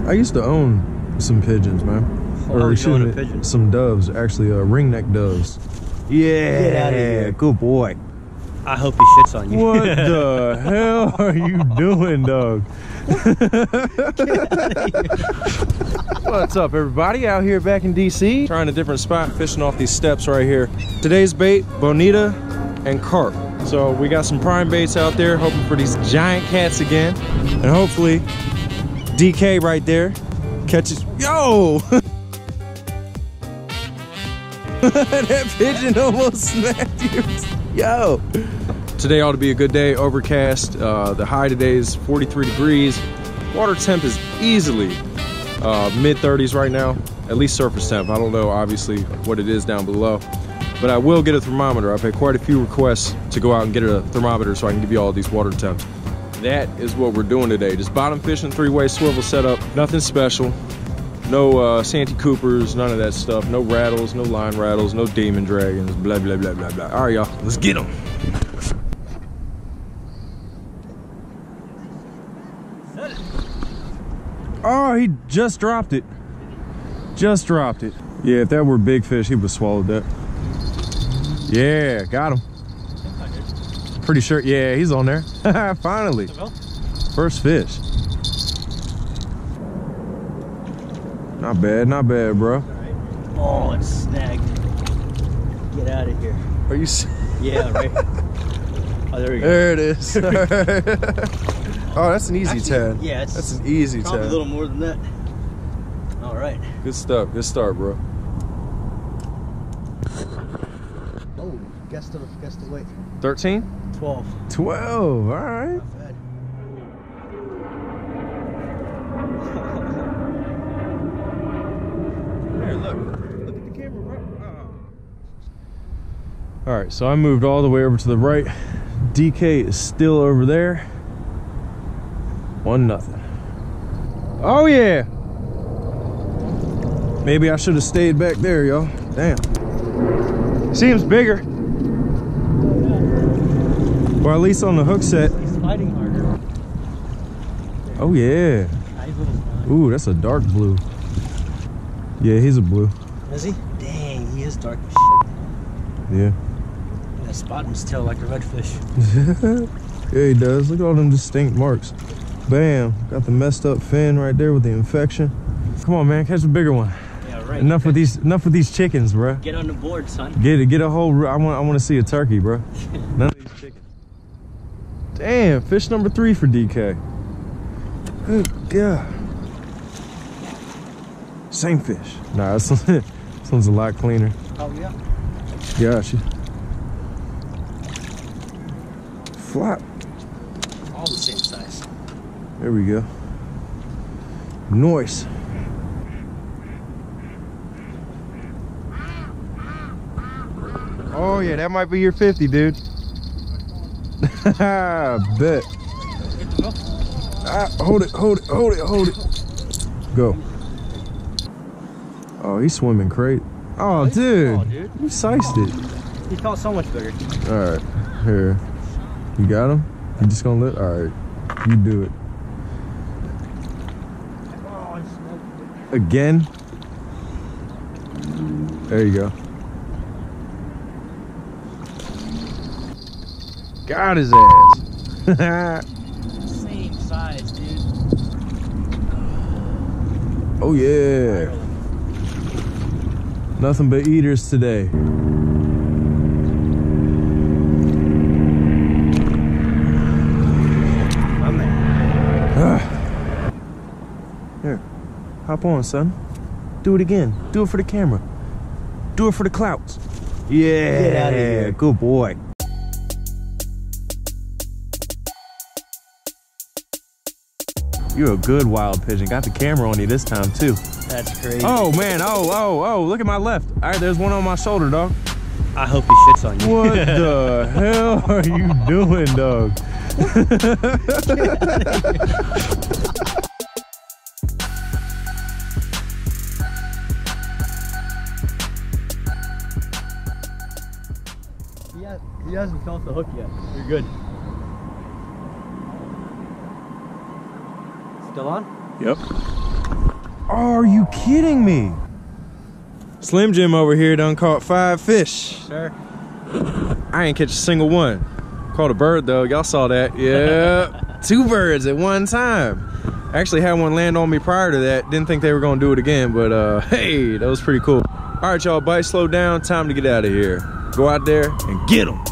I used to own some pigeons, man. Or excuse me, some doves. Actually, ringneck doves. Yeah. Get out of here. Good boy. I hope he shits on you. What the hell are you doing, dog? What's up, everybody? Out here back in DC, trying a different spot, fishing off these steps right here. Today's bait, bonita and carp. So we got some prime baits out there, hoping for these giant cats again. And hopefully, DK right there catches, yo! That pigeon almost smacked you. Yo! Today ought to be a good day, overcast. The high today is 43 degrees. Water temp is easily mid-30s right now, at least surface temp. I don't know, obviously, what it is down below. But I will get a thermometer. I've had quite a few requests to go out and get a thermometer so I can give you all these water temps. That is what we're doing today. Just bottom fishing, 3-way swivel setup. Nothing special. No Santee Coopers, none of that stuff. No rattles, no line rattles, no demon dragons, blah, blah, blah, blah, blah. All right, y'all, let's get them. Oh, he just dropped it. Just dropped it. Yeah, if that were big fish, he would have swallowed that. Yeah, got him. Pretty sure, yeah, he's on there. Finally. First fish. Not bad, bro. Oh, it's snagged. Get out of here. Are you? Yeah, right. Oh, there we go. There it is. Oh, that's an easy 10. Yeah, that's an easy 10. Probably a little more than that. All right. Good stuff. Good start, bro. Oh, guess the weight. 13? 12. 12. All right. Not bad. Here, look at the camera, bro. Oh. All right, so I moved all the way over to the right. DK is still over there. 1-0. Oh yeah. Maybe I should have stayed back there, y'all. Damn. Seems bigger. Or at least on the hook set. He's fighting harder. Oh yeah. Ooh, that's a dark blue. Yeah, he's a blue. Is he? Dang, he is dark as shit. Yeah. I spot him still like a redfish. Yeah, he does. Look at all them distinct marks. Bam. Got the messed up fin right there with the infection. Come on, man. Catch a bigger one. Yeah, right. Enough with these chickens, bro. Get on the board, son. Get a whole. I want to see a turkey, bro. None of these chickens. Damn, fish number 3 for DK. Good God. Same fish. Nah, this one's a lot cleaner. Oh yeah. Gotcha. Flop. All the same size. There we go. Nice. Oh yeah, that might be your 50, dude. Bet. Hold it. Go. Oh, he's swimming great. Oh, dude. You sized it. He felt so much bigger. All right, here. You got him? You just gonna let? All right, you do it. Again? There you go. Got his ass. Same size, dude. Oh yeah. Nothing but eaters today. My man. Here, hop on, son. Do it again. Do it for the camera. Do it for the clouts. Yeah. Get out of here. Good boy. You're a good wild pigeon. Got the camera on you this time too. That's crazy. Oh man, oh, look at my left. All right, there's one on my shoulder, dog. I hope he shits on you. What the hell are you doing, dog? He hasn't felt the hook yet. You're good. Still on? Yep. Oh, are you kidding me? Slim Jim over here done caught 5 fish. Sir, I ain't catch a single one. Caught a bird though, y'all saw that. Yeah, 2 birds at one time. Actually had one land on me prior to that. Didn't think they were gonna do it again, but hey, that was pretty cool. All right, y'all, bite slow down. Time to get out of here. Go out there and get them.